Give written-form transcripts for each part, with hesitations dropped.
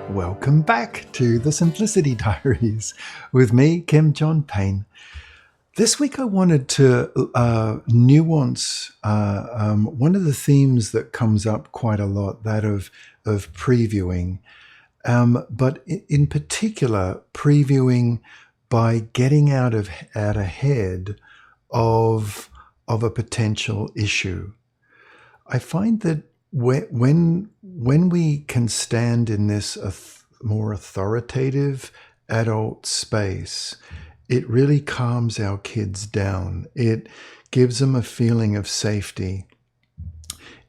Welcome back to the Simplicity Diaries with me, Kim John Payne. This week I wanted to nuance one of the themes that comes up quite a lot, that of previewing, but in particular previewing by getting out ahead of a potential issue. I find that when we can stand in this more authoritative adult space, it really calms our kids down. It gives them a feeling of safety.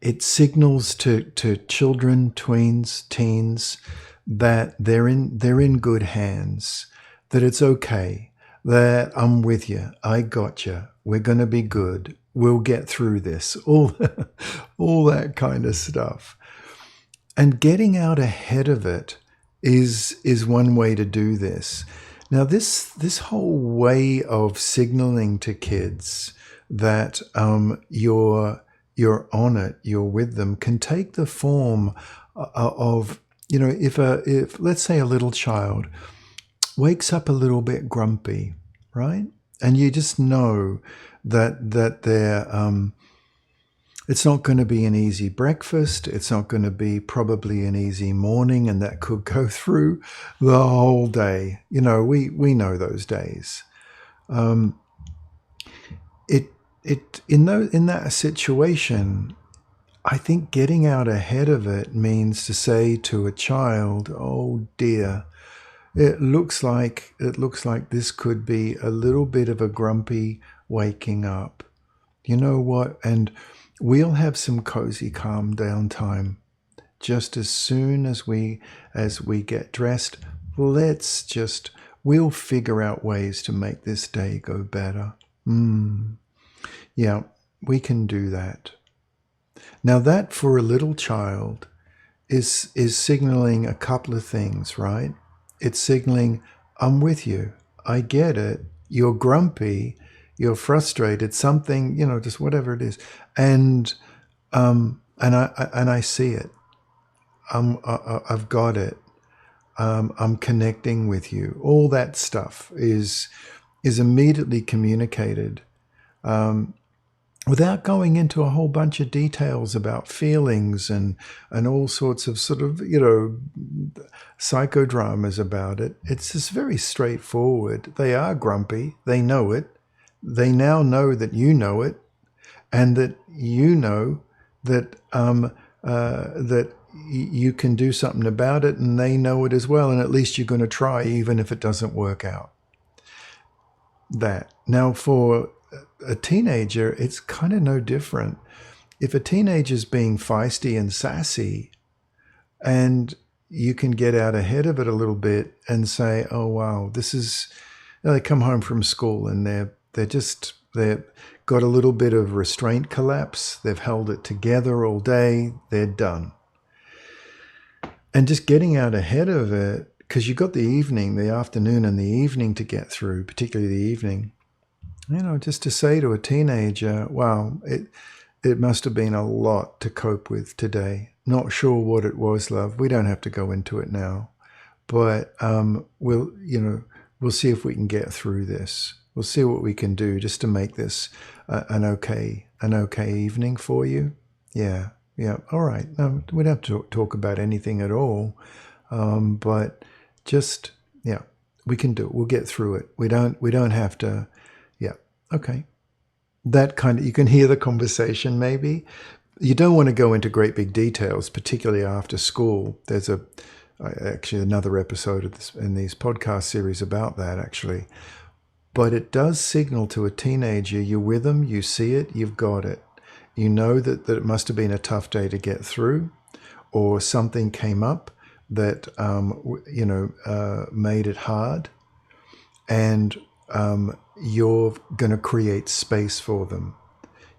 It signals to children, tweens, teens that they're in good hands, that it's okay, that I'm with you, I got you, we're going to be good, we'll get through this, all that kind of stuff. And getting out ahead of it is one way to do this. Now, this whole way of signaling to kids that you're on it, you're with them, can take the form of, if let's say a little child wakes up a little bit grumpy, right? And you just know that they're it's not going to be an easy breakfast. It's not going to be probably an easy morning, and that could go through the whole day. We know those days. In that situation, I think getting out ahead of it means to say to a child, "Oh dear, it looks like this could be a little bit of a grumpy waking up. You know what? And we'll have some cozy calm down time. Just as soon as we get dressed, we'll figure out ways to make this day go better." Yeah, we can do that. Now that for a little child is signaling a couple of things, right? It's signaling, I'm with you. I get it. You're grumpy. You're frustrated. Something, just whatever it is. And I see it. I've got it. I'm connecting with you. All that stuff is immediately communicated, without going into a whole bunch of details about feelings and all sorts of sort of, psychodramas about it. It's just very straightforward. They are grumpy. They know it. They now know that you know it, and that you know that that you can do something about it, and they know it as well. And at least you're going to try, even if it doesn't work out. That now for a teenager, it's kind of no different. If a teenager's being feisty and sassy, and you can get out ahead of it a little bit and say, "Oh wow, this is," they come home from school and they've got a little bit of restraint collapse. They've held it together all day. They're done. And just getting out ahead of it, because you've got the afternoon and the evening to get through, particularly the evening. Just to say to a teenager, wow, it must have been a lot to cope with today. Not sure what it was, love. We don't have to go into it now. But we'll see if we can get through this. We'll see what we can do just to make this an okay evening for you. Yeah. All right. No, we don't have to talk about anything at all. But just, we can do it. We'll get through it. We don't have to. Yeah. Okay. That kind of, you can hear the conversation maybe. You don't want to go into great big details, particularly after school. There's actually another episode of this in these podcast series about that actually. But it does signal to a teenager, you're with them, you see it, you've got it. You know that it must have been a tough day to get through, or something came up that made it hard, and you're going to create space for them.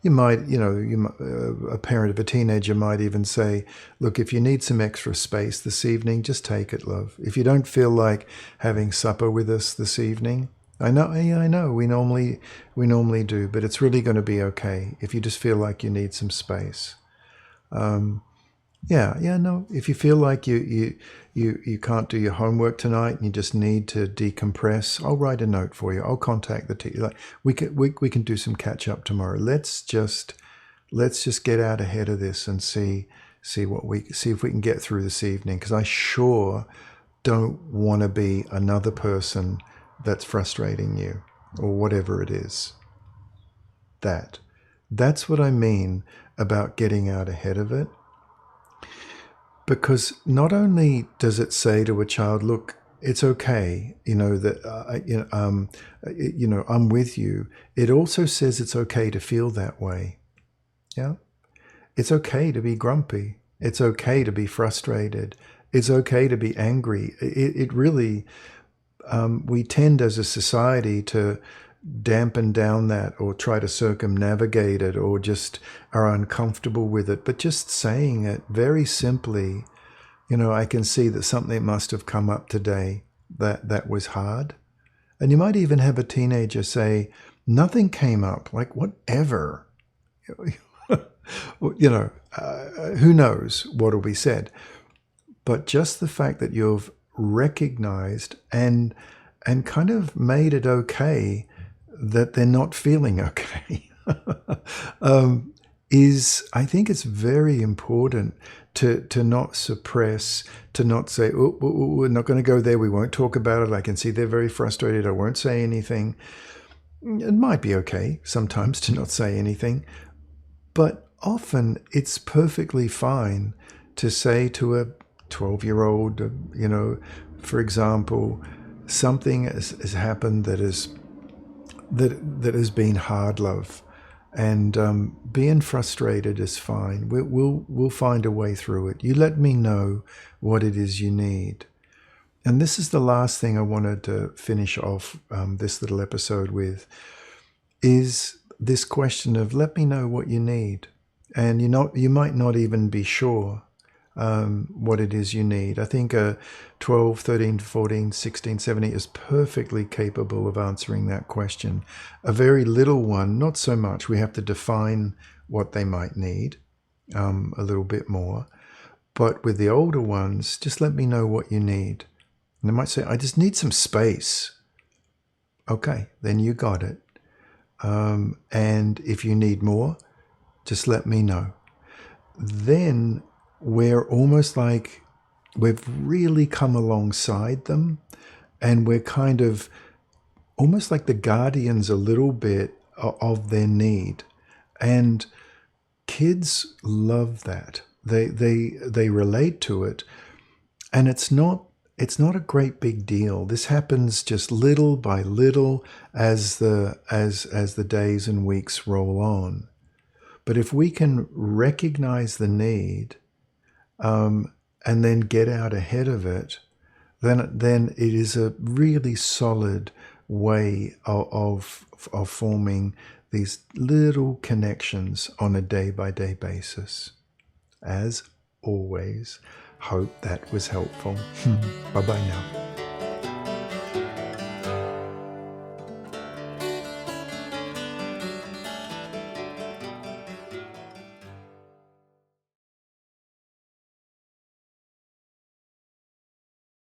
You might, a parent of a teenager might even say, "Look, if you need some extra space this evening, just take it, love. If you don't feel like having supper with us this evening, I know, we normally do, but it's really going to be okay if you just feel like you need some space." No. If you feel like you can't do your homework tonight and you just need to decompress, I'll write a note for you. I'll contact the teacher. Like we can do some catch up tomorrow. Let's just get out ahead of this and see if we can get through this evening, because I sure don't want to be another person that's frustrating you or whatever it is. That's what I mean about getting out ahead of it. Because not only does it say to a child, look, it's okay, that I'm with you. It also says it's okay to feel that way. Yeah, it's okay to be grumpy. It's okay to be frustrated. It's okay to be angry. It really, we tend as a society to dampen down that or try to circumnavigate it or just are uncomfortable with it. But just saying it very simply, I can see that something must have come up today that was hard. And you might even have a teenager say, nothing came up, like whatever. Who knows what will be said. But just the fact that you've recognized and kind of made it okay that they're not feeling okay I think it's very important to not suppress, to not say, oh, we're not going to go there, we won't talk about it, I can see they're very frustrated, I won't say anything. It might be okay sometimes to not say anything, but often it's perfectly fine to say to a 12-year-old, for example, something has happened that has been hard, love, and being frustrated is fine. We'll find a way through it. You let me know what it is you need. And this is the last thing I wanted to finish off this little episode with, is this question of let me know what you need. And you might not even be sure what it is you need. I think a 12, 13, 14, 16, 17 is perfectly capable of answering that question. A very little one, not so much. We have to define what they might need a little bit more. But with the older ones, just let me know what you need. And they might say, I just need some space. Okay, then you got it. And if you need more, just let me know. Then we're almost like we've really come alongside them, and we're kind of almost like the guardians a little bit of their need. And kids love that. They relate to it, and it's not a great big deal. This happens just little by little as the days and weeks roll on. But if we can recognize the need and then get out ahead of it, then it is a really solid way of forming these little connections on a day-by-day basis. As always, hope that was helpful. Bye-bye now.